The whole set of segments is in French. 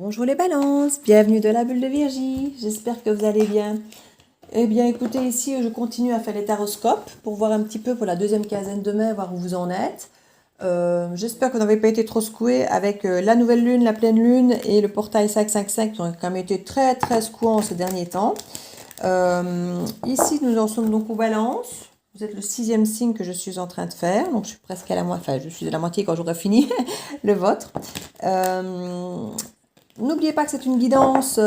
Bonjour les balances, bienvenue de la bulle de Virgie, j'espère que vous allez bien. Eh bien écoutez, ici je continue à faire les taroscopes pour voir un petit peu pour la deuxième quinzaine de mai, voir où vous en êtes. J'espère que vous n'avez pas été trop secoués avec la nouvelle lune, la pleine lune et le portail 555 qui ont quand même été très secouants ces derniers temps. Ici nous en sommes donc aux balances. Vous êtes le 6e signe que je suis en train de faire, donc je suis presque à la moitié, enfin je suis à la moitié quand j'aurai fini le vôtre. N'oubliez pas que c'est une guidance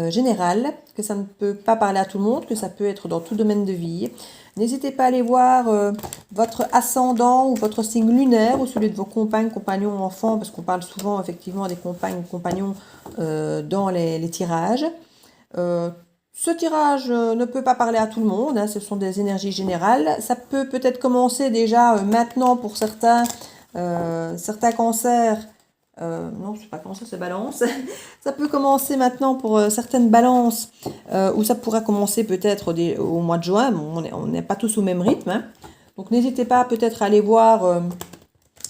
générale, que ça ne peut pas parler à tout le monde, que ça peut être dans tout domaine de vie. N'hésitez pas à aller voir votre ascendant ou votre signe lunaire ou celui de vos compagnes, compagnons, enfants, parce qu'on parle souvent effectivement des compagnes, compagnons dans les tirages. Ce tirage ne peut pas parler à tout le monde, hein, ce sont des énergies générales. Ça peut peut-être commencer déjà maintenant pour certains cancers. Non, c'est pas cancer, c'est balance. Ça peut commencer maintenant pour certaines balances, ou ça pourra commencer peut-être au mois de juin. Bon, on n'est pas tous au même rythme, hein. Donc n'hésitez pas peut-être à aller voir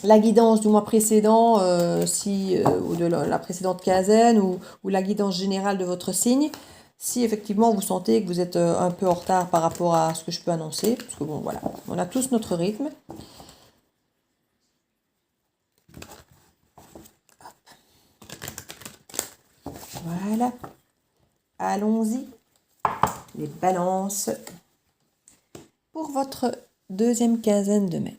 la guidance du mois précédent, ou de la précédente quinzaine, ou la guidance générale de votre signe. Si effectivement vous sentez que vous êtes un peu en retard par rapport à ce que je peux annoncer, parce que bon voilà, on a tous notre rythme. Voilà, allons-y, les balances pour votre deuxième quinzaine de mai.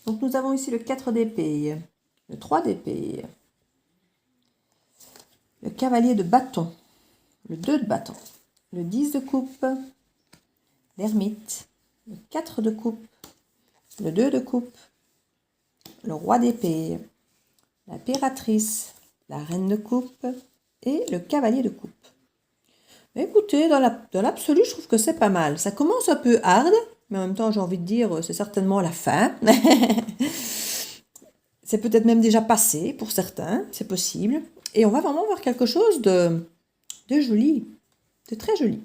Donc nous avons ici le 4 d'épée, le 3 d'épée, le cavalier de bâton, le 2 de bâton, le 10 de coupe, l'ermite, le 4 de coupe, le 2 de coupe, le roi d'épée, l'impératrice, la reine de coupe et le cavalier de coupe. Mais écoutez, dans l'absolu, je trouve que c'est pas mal. Ça commence un peu hard, mais en même temps, j'ai envie de dire, c'est certainement la fin. C'est peut-être même déjà passé pour certains, c'est possible. Et on va vraiment voir quelque chose de joli, de très joli.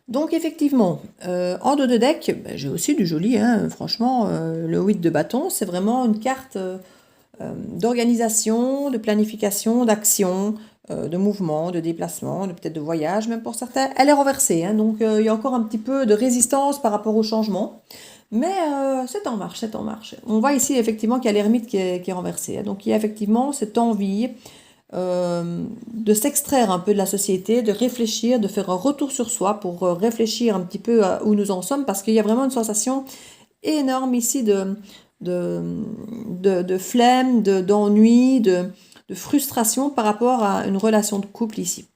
Donc effectivement, en dos de deck, j'ai aussi du joli, hein, franchement, le 8 de bâton, c'est vraiment une carte d'organisation, de planification, d'action, de mouvement, de déplacement, peut-être de voyage, même pour certains. Elle est renversée, hein, donc il y a encore un petit peu de résistance par rapport au changement. Mais c'est en marche, c'est en marche. On voit ici effectivement qu'il y a l'ermite qui est renversée, hein, donc il y a effectivement cette envie de s'extraire un peu de la société, de réfléchir, de faire un retour sur soi pour réfléchir un petit peu à où nous en sommes, parce qu'il y a vraiment une sensation énorme ici de flemme, d'ennui, de frustration par rapport à une relation de couple ici.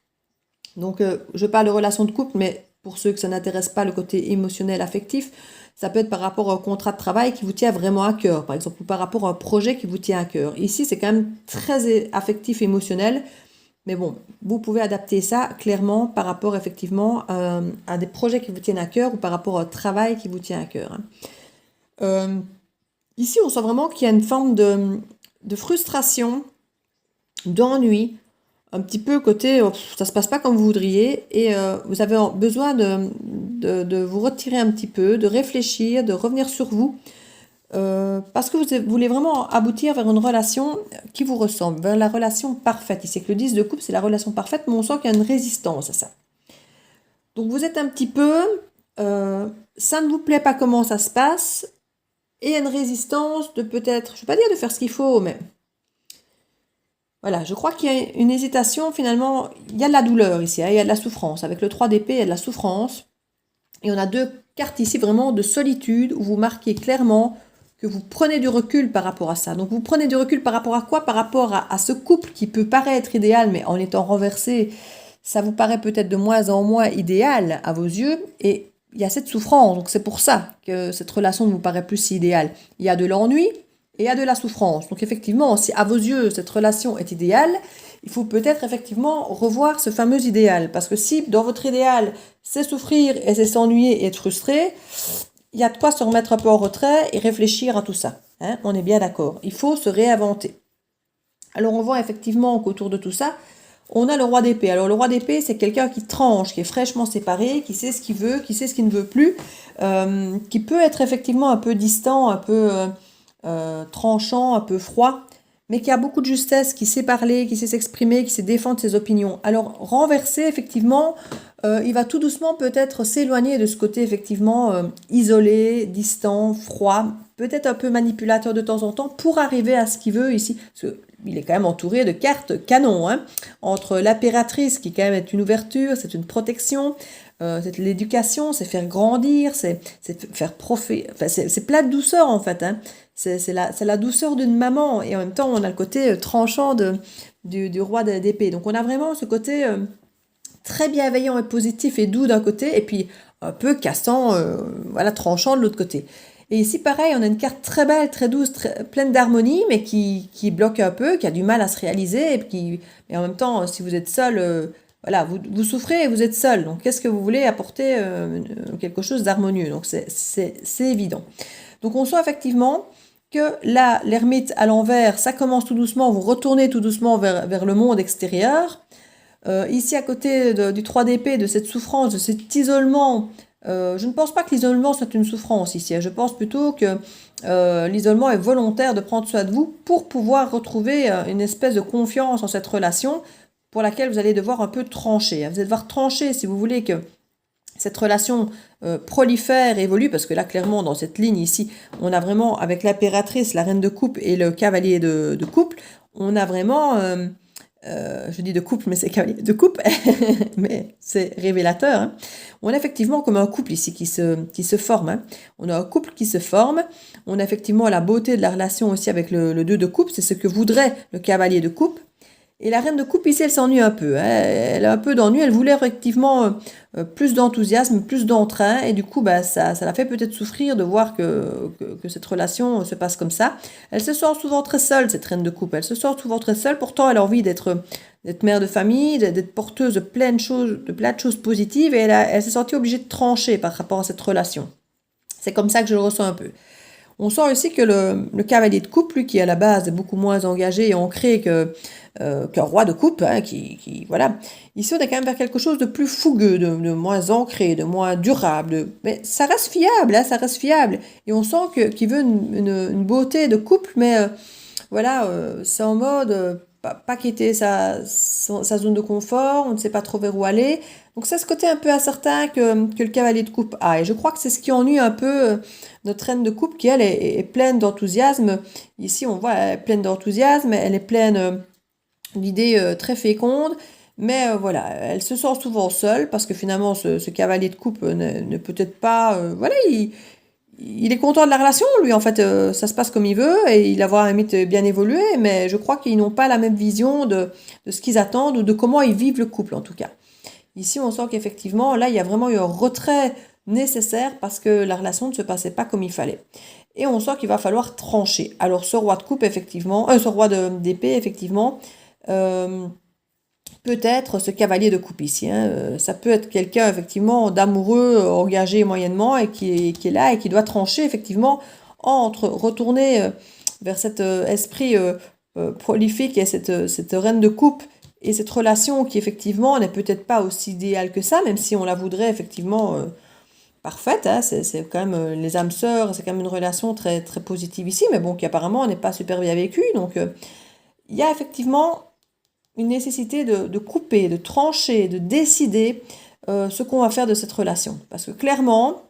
Donc je parle de relation de couple, mais pour ceux que ça n'intéresse pas le côté émotionnel, affectif, ça peut être par rapport à un contrat de travail qui vous tient vraiment à cœur, par exemple, ou par rapport à un projet qui vous tient à cœur. Ici, c'est quand même très affectif, émotionnel, mais bon, vous pouvez adapter ça clairement par rapport effectivement à des projets qui vous tiennent à cœur ou par rapport au travail qui vous tient à cœur, hein. Ici, on sent vraiment qu'il y a une forme de frustration, d'ennui, un petit peu côté ça se passe pas comme vous voudriez, et vous avez besoin de vous retirer un petit peu, de réfléchir, de revenir sur vous, parce que vous voulez vraiment aboutir vers une relation qui vous ressemble, vers la relation parfaite. Ici, que le 10 de coupe, c'est la relation parfaite, mais on sent qu'il y a une résistance à ça. Donc vous êtes un petit peu, ça ne vous plaît pas comment ça se passe, et il y a une résistance de peut-être, je ne vais pas dire de faire ce qu'il faut, mais voilà, je crois qu'il y a une hésitation, finalement, il y a de la douleur ici, hein, il y a de la souffrance. Avec le 3 d'épée, il y a de la souffrance. Et on a deux cartes ici vraiment de solitude, où vous marquez clairement que vous prenez du recul par rapport à ça. Donc vous prenez du recul par rapport à quoi? Par rapport à ce couple qui peut paraître idéal, mais en étant renversé, ça vous paraît peut-être de moins en moins idéal à vos yeux. Et il y a cette souffrance, donc c'est pour ça que cette relation ne vous paraît plus si idéale. Il y a de l'ennui, et il y a de la souffrance. Donc effectivement, si à vos yeux cette relation est idéale, il faut peut-être effectivement revoir ce fameux idéal. Parce que si dans votre idéal, c'est souffrir et c'est s'ennuyer et être frustré, il y a de quoi se remettre un peu en retrait et réfléchir à tout ça, hein, on est bien d'accord. Il faut se réinventer. Alors on voit effectivement qu'autour de tout ça, on a le roi d'épée. Alors le roi d'épée, c'est quelqu'un qui tranche, qui est fraîchement séparé, qui sait ce qu'il veut, qui sait ce qu'il ne veut plus, qui peut être effectivement un peu distant, un peu tranchant, un peu froid, mais qui a beaucoup de justesse, qui sait parler, qui sait s'exprimer, qui sait défendre ses opinions. Alors renversé, effectivement, il va tout doucement peut-être s'éloigner de ce côté effectivement isolé, distant, froid, peut-être un peu manipulateur de temps en temps pour arriver à ce qu'il veut ici. Parce qu'il est quand même entouré de cartes canon, hein, entre l'impératrice qui quand même est une ouverture, c'est une protection, c'est l'éducation, c'est faire grandir, c'est faire enfin, c'est plein de douceur en fait, hein. C'est la douceur d'une maman et en même temps on a le côté tranchant du roi d'épée. Donc on a vraiment ce côté très bienveillant et positif et doux d'un côté et puis un peu cassant, voilà, tranchant de l'autre côté. Et ici pareil, on a une carte très belle, très douce, pleine d'harmonie mais qui bloque un peu, qui a du mal à se réaliser et en même temps si vous êtes seul, voilà, vous souffrez et vous êtes seul. Donc qu'est-ce que vous voulez apporter quelque chose d'harmonieux. Donc c'est évident. Donc on sent effectivement que là, l'ermite à l'envers, ça commence tout doucement, vous retournez tout doucement vers le monde extérieur. Ici, à côté du 3 d'épée, de cette souffrance, de cet isolement, je ne pense pas que l'isolement soit une souffrance ici. Je pense plutôt que l'isolement est volontaire de prendre soin de vous pour pouvoir retrouver une espèce de confiance en cette relation pour laquelle vous allez devoir un peu trancher. Vous allez devoir trancher si vous voulez que cette relation prolifère, évolue, parce que là, clairement, dans cette ligne ici, on a vraiment, avec l'impératrice, la reine de coupe et le cavalier de couple, on a vraiment, je dis de couple, mais c'est cavalier de coupe, mais c'est révélateur, hein. On a effectivement comme un couple ici qui se forme, hein. On a un couple qui se forme, on a effectivement la beauté de la relation aussi avec le 2 de coupe, c'est ce que voudrait le cavalier de coupe. Et la reine de coupe, ici, elle s'ennuie un peu, hein. Elle a un peu d'ennui. Elle voulait effectivement plus d'enthousiasme, plus d'entrain. Et du coup, bah, ça la fait peut-être souffrir de voir que cette relation se passe comme ça. Elle se sent souvent très seule, cette reine de coupe. Elle se sent souvent très seule. Pourtant, elle a envie d'être mère de famille, d'être porteuse de plein de choses positives. Et elle s'est sentie obligée de trancher par rapport à cette relation. C'est comme ça que je le ressens un peu. On sent aussi que le cavalier de coupe, lui, qui à la base est beaucoup moins engagé et ancré qu'un roi de coupe, hein, voilà, ici on est quand même vers quelque chose de plus fougueux, de moins ancré, de moins durable. Mais ça reste fiable, hein, ça reste fiable. Et on sent qu'il veut une beauté de couple, mais voilà, c'est en mode pas quitter sa zone de confort, on ne sait pas trop vers où aller. Donc c'est ce côté un peu incertain que le cavalier de coupe a. Et je crois que c'est ce qui ennuie un peu notre reine de coupe qui, elle, est pleine d'enthousiasme. Ici, on voit, elle est pleine d'enthousiasme, elle est pleine d'idées très fécondes. Mais voilà, elle se sent souvent seule parce que finalement, ce cavalier de coupe ne peut-être pas... voilà, il est content de la relation, lui, en fait, ça se passe comme il veut, et il a voir un mythe bien évolué, mais je crois qu'ils n'ont pas la même vision de ce qu'ils attendent, ou de comment ils vivent le couple, en tout cas. Ici, on sent qu'effectivement, là, il y a vraiment eu un retrait nécessaire, parce que la relation ne se passait pas comme il fallait. Et on sent qu'il va falloir trancher. Alors, ce roi de coupe, effectivement, ce roi d'épée, effectivement, peut-être ce cavalier de coupe ici, hein. Ça peut être quelqu'un effectivement d'amoureux, engagé moyennement et qui est là et qui doit trancher effectivement entre retourner vers cet esprit prolifique et cette reine de coupe et cette relation qui effectivement n'est peut-être pas aussi idéale que ça, même si on la voudrait effectivement parfaite, hein. C'est quand même les âmes sœurs, c'est quand même une relation très, très positive ici, mais bon, qui apparemment n'est pas super bien vécue. Donc il y a effectivement une nécessité de couper, de trancher, de décider ce qu'on va faire de cette relation. Parce que clairement,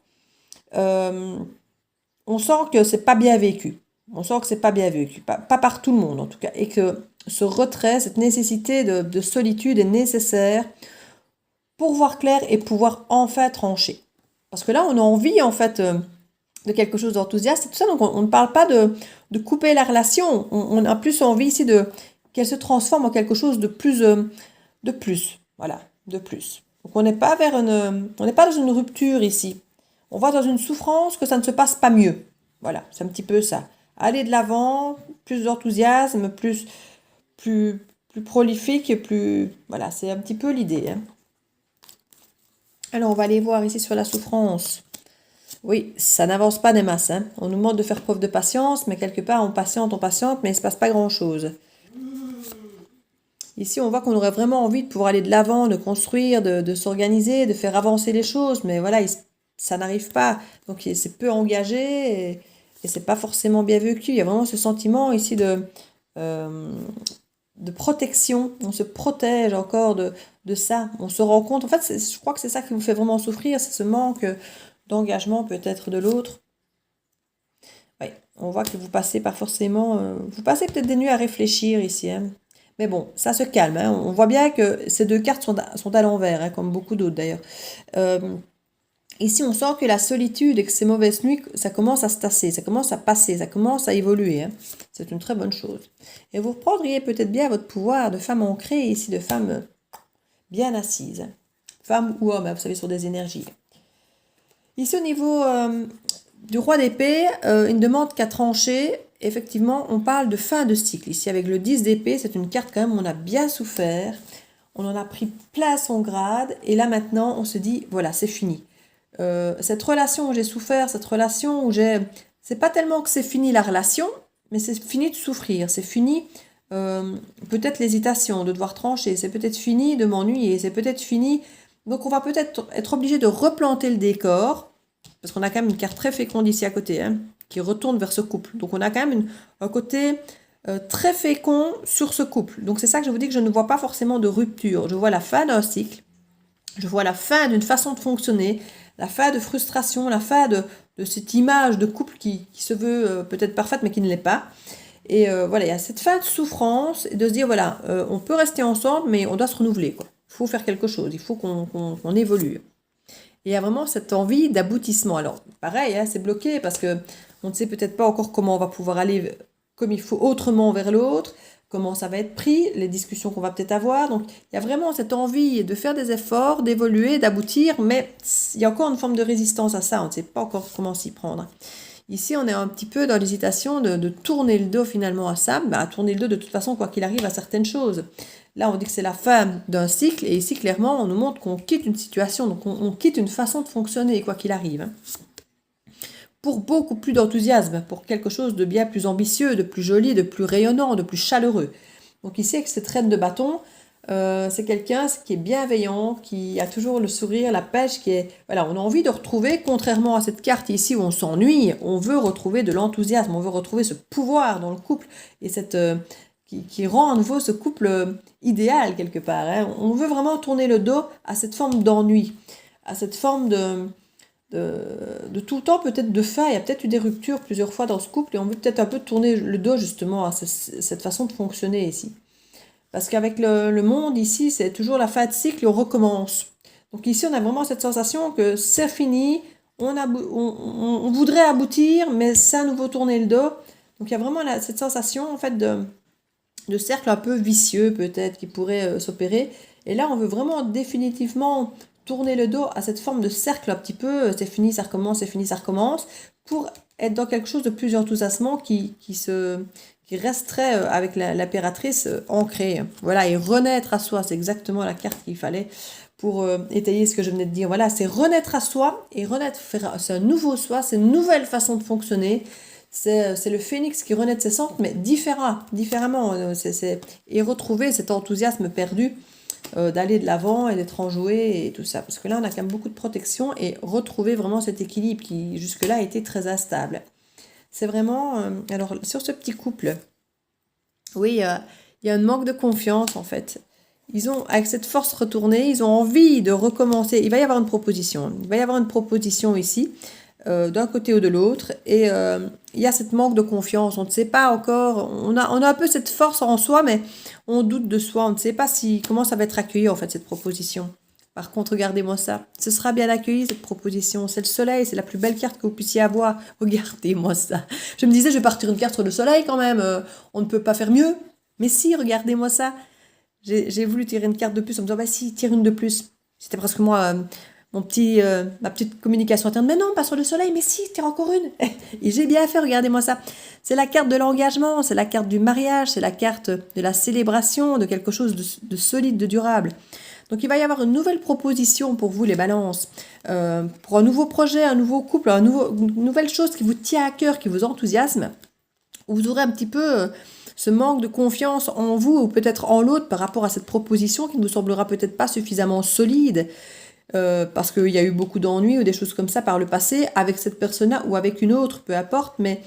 on sent que c'est pas bien vécu. On sent que c'est pas bien vécu, pas par tout le monde en tout cas. Et que ce retrait, cette nécessité de solitude est nécessaire pour voir clair et pouvoir enfin trancher. Parce que là, on a envie en fait de quelque chose d'enthousiaste et tout ça. Donc on ne parle pas de couper la relation. On a plus envie ici qu'elle se transforme en quelque chose de plus, voilà, de plus. Donc on n'est pas dans une rupture ici. On va dans une souffrance que ça ne se passe pas mieux. Voilà, c'est un petit peu ça. Aller de l'avant, plus d'enthousiasme, plus prolifique, voilà, c'est un petit peu l'idée, hein. Alors on va aller voir ici sur la souffrance. Oui, ça n'avance pas des masses, hein. On nous demande de faire preuve de patience, mais quelque part on patiente, mais il ne se passe pas grand-chose. Ici, on voit qu'on aurait vraiment envie de pouvoir aller de l'avant, de construire, de s'organiser, de faire avancer les choses, mais voilà, ça n'arrive pas. Donc, c'est peu engagé et c'est pas forcément bien vécu. Il y a vraiment ce sentiment ici euh, de protection. On se protège encore de ça. On se rend compte. En fait, je crois que c'est ça qui vous fait vraiment souffrir, c'est ce manque d'engagement peut-être de l'autre. Oui, on voit que vous passez pas forcément... vous passez peut-être des nuits à réfléchir ici, hein. Mais bon, ça se calme, hein. On voit bien que ces deux cartes sont à l'envers, hein, comme beaucoup d'autres d'ailleurs. Ici, on sent que la solitude et que ces mauvaises nuits, ça commence à se tasser, ça commence à passer, ça commence à évoluer, hein. C'est une très bonne chose. Et vous reprendriez peut-être bien votre pouvoir de femme ancrée, ici de femme bien assise. Femme ou homme, hein, vous savez, sur des énergies. Ici, au niveau du roi d'épée, une demande qu'à trancher. Effectivement, on parle de fin de cycle. Ici, avec le 10 d'épée, c'est une carte quand même où on a bien souffert. On en a pris plein son grade. Et là, maintenant, on se dit, voilà, c'est fini. Cette relation où j'ai souffert, cette relation où j'ai... C'est pas tellement que c'est fini la relation, mais c'est fini de souffrir. C'est fini, peut-être l'hésitation de devoir trancher. C'est peut-être fini de m'ennuyer. C'est peut-être fini... Donc, on va peut-être être obligé de replanter le décor. Parce qu'on a quand même une carte très féconde ici à côté, hein, qui retourne vers ce couple. Donc on a quand même un côté très fécond sur ce couple. Donc c'est ça que je vous dis que je ne vois pas forcément de rupture. Je vois la fin d'un cycle, je vois la fin d'une façon de fonctionner, la fin de frustration, la fin de cette image de couple qui se veut peut-être parfaite mais qui ne l'est pas. Et voilà, il y a cette fin de souffrance et de se dire, voilà, on peut rester ensemble mais on doit se renouveler, quoi. Il faut faire quelque chose, il faut qu'on évolue. Et il y a vraiment cette envie d'aboutissement. Alors, pareil, hein, c'est bloqué parce que on ne sait peut-être pas encore comment on va pouvoir aller comme il faut autrement vers l'autre, comment ça va être pris, les discussions qu'on va peut-être avoir. Donc, il y a vraiment cette envie de faire des efforts, d'évoluer, d'aboutir, mais il y a encore une forme de résistance à ça. On ne sait pas encore comment s'y prendre. Ici, on est un petit peu dans l'hésitation de tourner le dos finalement à ça, à tourner le dos de toute façon, quoi qu'il arrive, à certaines choses. Là, on dit que c'est la fin d'un cycle, et ici, clairement, on nous montre qu'on quitte une situation, donc on quitte une façon de fonctionner, quoi qu'il arrive. Pour beaucoup plus d'enthousiasme, pour quelque chose de bien plus ambitieux, de plus joli, de plus rayonnant, de plus chaleureux. Donc ici, avec cette reine de bâton, c'est quelqu'un qui est bienveillant, qui a toujours le sourire, la pêche, qui est... Voilà, on a envie de retrouver, contrairement à cette carte ici où on s'ennuie, on veut retrouver de l'enthousiasme, on veut retrouver ce pouvoir dans le couple, et cette... Qui rend à nouveau ce couple idéal quelque part, hein. On veut vraiment tourner le dos à cette forme d'ennui, à cette forme de tout le temps peut-être de fin. Il y a peut-être eu des ruptures plusieurs fois dans ce couple et on veut peut-être un peu tourner le dos justement à cette façon de fonctionner ici. Parce qu'avec le monde ici, c'est toujours la fin de cycle et on recommence. Donc ici, on a vraiment cette sensation que c'est fini, on voudrait aboutir, mais c'est à nouveau tourner le dos. Donc il y a vraiment cette sensation en fait de cercle un peu vicieux peut-être qui pourrait s'opérer. Et là, on veut vraiment définitivement tourner le dos à cette forme de cercle un petit peu, c'est fini, ça recommence, c'est fini, ça recommence, pour être dans quelque chose de plus enthousiasmant qui resterait avec l'impératrice ancrée. Voilà, et renaître à soi, c'est exactement la carte qu'il fallait pour étayer ce que je venais de dire. Voilà, c'est renaître à soi et c'est un nouveau soi, c'est une nouvelle façon de fonctionner. C'est le phénix qui renaît de ses cendres, mais différemment. Et retrouver cet enthousiasme perdu d'aller de l'avant et d'être enjoué et tout ça. Parce que là, on a quand même beaucoup de protection et retrouver vraiment cet équilibre qui, jusque-là, a été très instable. C'est vraiment... alors, sur ce petit couple, oui, il y a un manque de confiance, en fait. Ils ont, avec cette force retournée, ils ont envie de recommencer. Il va y avoir une proposition. Il va y avoir une proposition ici. D'un côté ou de l'autre, et il y a cette manque de confiance, on ne sait pas encore, on a un peu cette force en soi, mais on doute de soi, on ne sait pas comment ça va être accueilli en fait cette proposition. Par contre, regardez-moi ça, ce sera bien accueilli cette proposition, c'est le soleil, c'est la plus belle carte que vous puissiez avoir, regardez-moi ça. Je me disais, je vais partir une carte sur le soleil quand même, on ne peut pas faire mieux, mais si, regardez-moi ça, j'ai voulu tirer une carte de plus, en me disant, bah si, tire une de plus, c'était presque moi... ma petite communication interne, mais non, pas sur le soleil, mais si, tire encore une. Et j'ai bien fait, regardez-moi ça. C'est la carte de l'engagement, c'est la carte du mariage, c'est la carte de la célébration, de quelque chose de solide, de durable. Donc il va y avoir une nouvelle proposition pour vous, les balances, pour un nouveau projet, un nouveau couple, une nouvelle chose qui vous tient à cœur, qui vous enthousiasme. Vous aurez un petit peu ce manque de confiance en vous ou peut-être en l'autre par rapport à cette proposition qui ne vous semblera peut-être pas suffisamment solide parce qu'il y a eu beaucoup d'ennuis ou des choses comme ça par le passé avec cette personne-là ou avec une autre, peu importe, mais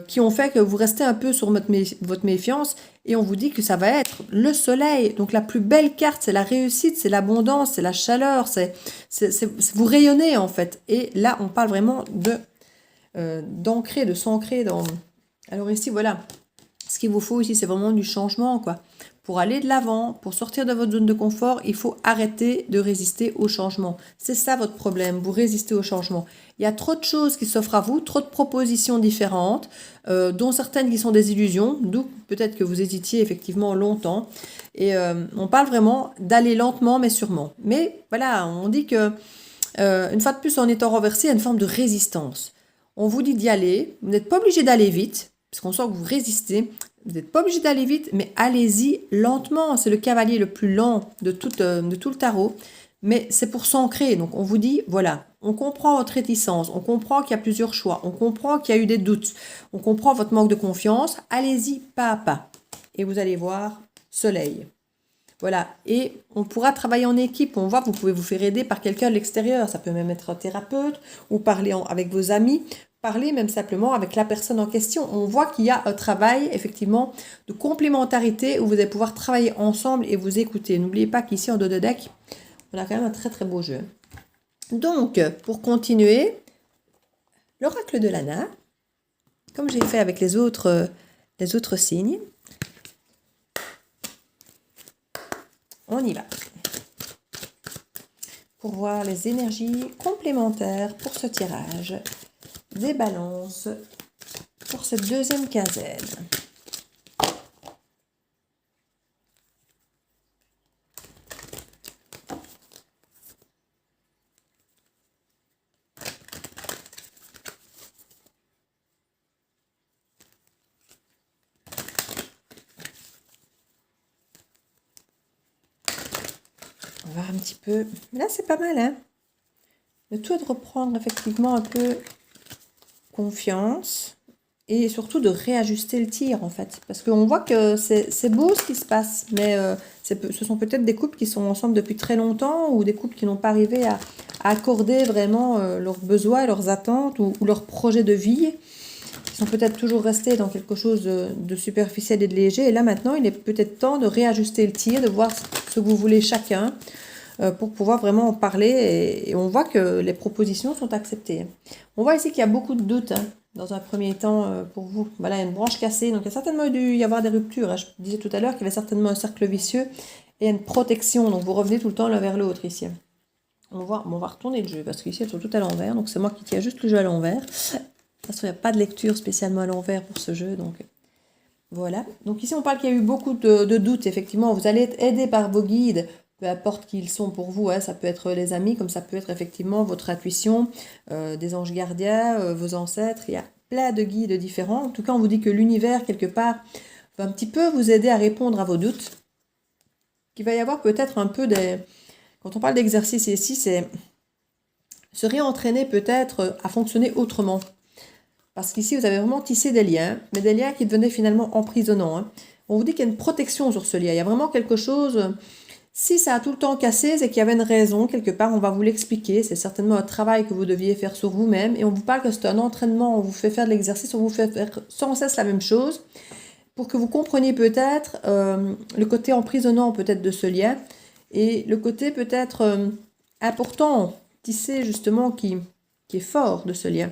qui ont fait que vous restez un peu sur votre méfiance et on vous dit que ça va être le soleil. Donc la plus belle carte, c'est la réussite, c'est l'abondance, c'est la chaleur, vous rayonnez en fait. Et là, on parle vraiment d'ancrer, de s'ancrer dans... Alors ici, voilà, ce qu'il vous faut ici, c'est vraiment du changement, quoi. Pour aller de l'avant, pour sortir de votre zone de confort, il faut arrêter de résister au changement. C'est ça votre problème, vous résistez au changement. Il y a trop de choses qui s'offrent à vous, trop de propositions différentes, dont certaines qui sont des illusions, d'où peut-être que vous hésitiez effectivement longtemps. Et on parle vraiment d'aller lentement mais sûrement. Mais voilà, on dit que une fois de plus, en étant renversé, il y a une forme de résistance. On vous dit d'y aller, vous n'êtes pas obligé d'aller vite, parce qu'on sent que vous résistez. Vous n'êtes pas obligé d'aller vite, mais allez-y lentement. C'est le cavalier le plus lent de tout le tarot. Mais c'est pour s'ancrer. Donc on vous dit, voilà, on comprend votre réticence, on comprend qu'il y a plusieurs choix, on comprend qu'il y a eu des doutes, on comprend votre manque de confiance. Allez-y pas à pas. Et vous allez voir, soleil. Voilà, et on pourra travailler en équipe. On voit, vous pouvez vous faire aider par quelqu'un de l'extérieur. Ça peut même être un thérapeute ou parler avec vos amis. Parler même simplement avec la personne en question. On voit qu'il y a un travail, effectivement, de complémentarité où vous allez pouvoir travailler ensemble et vous écouter. N'oubliez pas qu'ici, en dos de deck, on a quand même un très très beau jeu. Donc, pour continuer, l'oracle de Lana, comme j'ai fait avec les autres signes, on y va. Pour voir les énergies complémentaires pour ce tirage des balances pour cette deuxième quinzaine. On va voir un petit peu. Là, c'est pas mal, hein? Le tout est de reprendre effectivement un peu confiance et surtout de réajuster le tir en fait, parce qu'on voit que c'est beau ce qui se passe, mais ce sont peut-être des couples qui sont ensemble depuis très longtemps ou des couples qui n'ont pas arrivé à accorder vraiment leurs besoins, leurs attentes ou leurs projets de vie. Ils sont peut-être toujours restés dans quelque chose de superficiel et de léger, et là maintenant il est peut-être temps de réajuster le tir, de voir ce que vous voulez chacun pour pouvoir vraiment en parler, et on voit que les propositions sont acceptées. On voit ici qu'il y a beaucoup de doutes dans un premier temps pour vous. Voilà, il y a une branche cassée, donc il y a certainement dû y avoir des ruptures. Hein. Je disais tout à l'heure qu'il y avait certainement un cercle vicieux et une protection, donc vous revenez tout le temps l'un vers l'autre ici. On va retourner le jeu, parce qu'ici elles sont toutes à l'envers, donc c'est moi qui tiens juste le jeu à l'envers. De toute façon, il n'y a pas de lecture spécialement à l'envers pour ce jeu, donc voilà. Donc ici on parle qu'il y a eu beaucoup de doutes, effectivement. Vous allez être aidé par vos guides, peu importe qui ils sont pour vous, hein. Ça peut être les amis, comme ça peut être effectivement votre intuition, des anges gardiens, vos ancêtres. Il y a plein de guides différents. En tout cas, on vous dit que l'univers, quelque part, va un petit peu vous aider à répondre à vos doutes. Qu'il va y avoir peut-être un peu des... Quand on parle d'exercice ici, c'est se réentraîner peut-être à fonctionner autrement. Parce qu'ici, vous avez vraiment tissé des liens, mais des liens qui devenaient finalement emprisonnants. Hein. On vous dit qu'il y a une protection sur ce lien. Il y a vraiment quelque chose... Si ça a tout le temps cassé, c'est qu'il y avait une raison, quelque part, on va vous l'expliquer. C'est certainement un travail que vous deviez faire sur vous-même. Et on vous parle que c'est un entraînement, on vous fait faire de l'exercice, on vous fait faire sans cesse la même chose. Pour que vous compreniez peut-être le côté emprisonnant peut-être de ce lien. Et le côté peut-être important, tissé justement, qui est fort de ce lien.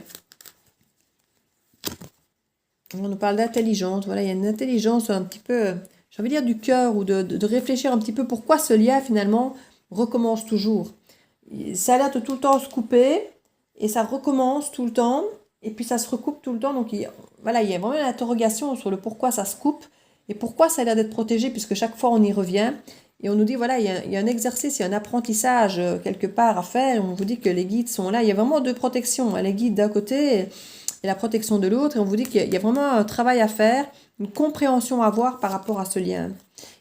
On nous parle d'intelligence. Voilà, il y a une intelligence un petit peu... j'ai envie de dire du cœur, ou de réfléchir un petit peu pourquoi ce lien finalement recommence toujours. Ça a l'air de tout le temps se couper, et ça recommence tout le temps, et puis ça se recoupe tout le temps. Donc voilà, il y a vraiment une interrogation sur le pourquoi ça se coupe, et pourquoi ça a l'air d'être protégé, puisque chaque fois on y revient. Et on nous dit, voilà, il y a un exercice, il y a un apprentissage quelque part à faire, et on vous dit que les guides sont là. Il y a vraiment deux protections, hein, les guides d'un côté et la protection de l'autre, et on vous dit qu'il y a vraiment un travail à faire, une compréhension à avoir par rapport à ce lien,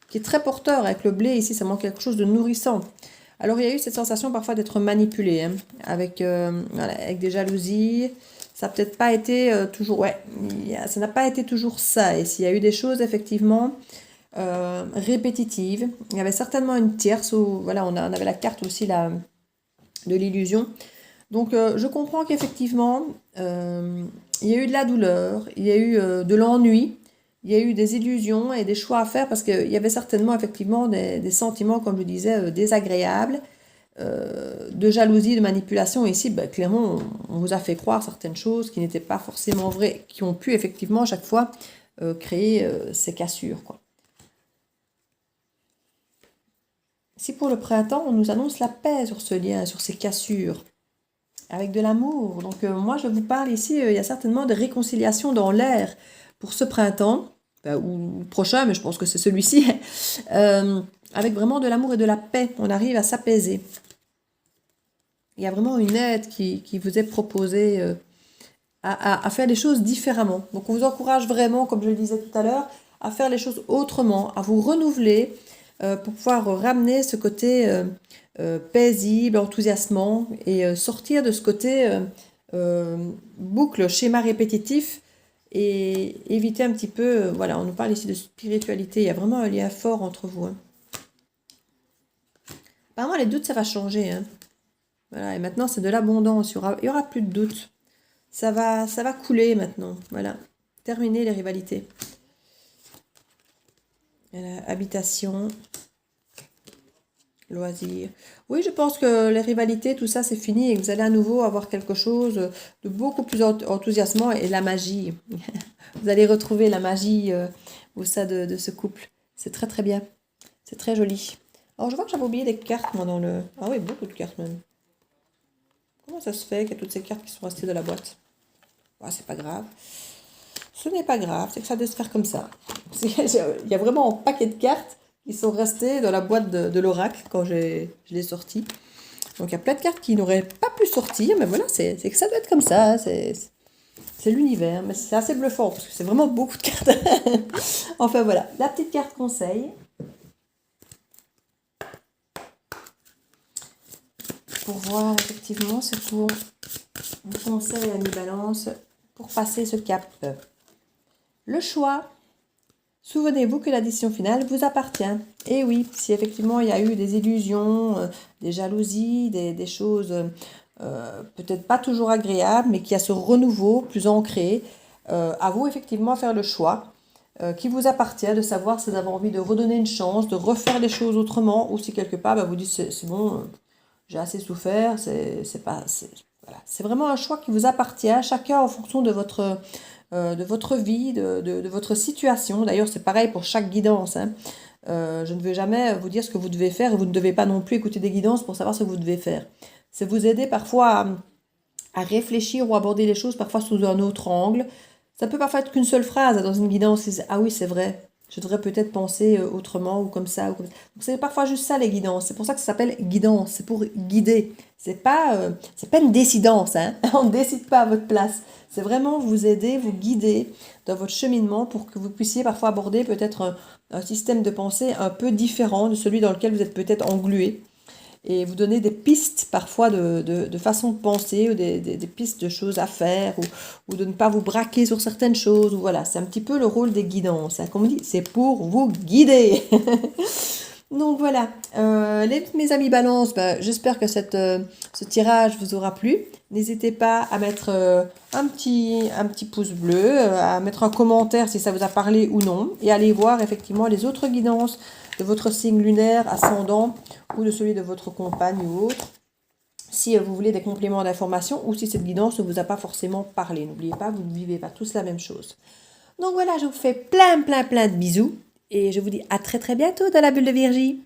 qui est très porteur. Avec le blé, ici, ça manque quelque chose de nourrissant. Alors, il y a eu cette sensation parfois d'être manipulé, hein, avec des jalousies. ça n'a peut-être pas été toujours, ouais, ça n'a pas été toujours ça. Et s'il y a eu des choses effectivement répétitives, il y avait certainement une tierce où, voilà, on avait la carte aussi là, de l'illusion. Donc je comprends qu'effectivement, il y a eu de la douleur, il y a eu de l'ennui, il y a eu des illusions et des choix à faire parce qu'il y avait certainement effectivement des sentiments, comme je disais, désagréables, de jalousie, de manipulation. Et ici, clairement, on vous a fait croire certaines choses qui n'étaient pas forcément vraies, qui ont pu effectivement à chaque fois créer ces cassures, quoi. Si pour le printemps, on nous annonce la paix sur ce lien, sur ces cassures, avec de l'amour. Donc moi, je vous parle ici, il y a certainement des réconciliations dans l'air pour ce printemps, ou le prochain, mais je pense que c'est celui-ci, avec vraiment de l'amour et de la paix. On arrive à s'apaiser. Il y a vraiment une aide qui vous est proposée à faire les choses différemment. Donc on vous encourage vraiment, comme je le disais tout à l'heure, à faire les choses autrement, à vous renouveler pour pouvoir ramener ce côté paisible, enthousiasmant et sortir de ce côté boucle, schéma répétitif et éviter un petit peu, voilà, on nous parle ici de spiritualité, il y a vraiment un lien fort entre vous. Hein. Apparemment les doutes ça va changer. Hein. Voilà, et maintenant c'est de l'abondance, il y aura plus de doutes. Ça va couler maintenant, voilà. Terminer les rivalités. Habitation, loisirs. Oui, je pense que les rivalités, tout ça, c'est fini et que vous allez à nouveau avoir quelque chose de beaucoup plus enthousiasmant et la magie. Vous allez retrouver la magie au sein de ce couple. C'est très très bien. C'est très joli. Alors, je vois que j'avais oublié des cartes, moi, dans le... Ah oui, beaucoup de cartes même. Comment ça se fait qu'il y a toutes ces cartes qui sont restées dans la boîte? Ah, c'est pas grave. Ce n'est pas grave, c'est que ça doit se faire comme ça. Il y a vraiment un paquet de cartes qui sont restées dans la boîte de l'oracle quand je l'ai sorti. Donc il y a plein de cartes qui n'auraient pas pu sortir, mais voilà, c'est que ça doit être comme ça. C'est l'univers, mais c'est assez bluffant parce que c'est vraiment beaucoup de cartes. Enfin voilà, la petite carte conseil. Pour voir effectivement ce qu'on vous conseille à mi-balance pour passer ce cap. Le choix. Souvenez-vous que la décision finale vous appartient. Et oui, si effectivement il y a eu des illusions, des jalousies, des choses peut-être pas toujours agréables, mais qu'il y a ce renouveau plus ancré, à vous effectivement faire le choix qui vous appartient, de savoir si vous avez envie de redonner une chance, de refaire les choses autrement, ou si quelque part vous dites c'est bon, j'ai assez souffert, voilà. C'est vraiment un choix qui vous appartient, chacun en fonction de votre vie, de votre situation. D'ailleurs, c'est pareil pour chaque guidance. Hein. Je ne vais jamais vous dire ce que vous devez faire et vous ne devez pas non plus écouter des guidances pour savoir ce que vous devez faire. C'est vous aider parfois à réfléchir ou aborder les choses parfois sous un autre angle. Ça peut parfois être qu'une seule phrase dans une guidance. Ah oui, c'est vrai. Je devrais peut-être penser autrement ou comme ça. Donc c'est parfois juste ça les guidances. C'est pour ça que ça s'appelle guidance. C'est pour guider. C'est pas une décidence. Hein. On ne décide pas à votre place. C'est vraiment vous aider, vous guider dans votre cheminement pour que vous puissiez parfois aborder peut-être un système de pensée un peu différent de celui dans lequel vous êtes peut-être englué. Et vous donner des pistes parfois de façon de penser ou des pistes de choses à faire ou de ne pas vous braquer sur certaines choses. Ou voilà, c'est un petit peu le rôle des guidances. Hein. Comme on dit, c'est pour vous guider. Donc voilà, mes amis balance, j'espère que ce tirage vous aura plu. N'hésitez pas à mettre un petit pouce bleu, à mettre un commentaire si ça vous a parlé ou non, et allez voir effectivement les autres guidances de votre signe lunaire, ascendant, ou de celui de votre compagne ou autre, si vous voulez des compléments d'information, ou si cette guidance ne vous a pas forcément parlé. N'oubliez pas, vous ne vivez pas tous la même chose. Donc voilà, je vous fais plein de bisous. Et je vous dis à très très bientôt dans la bulle de Virgie.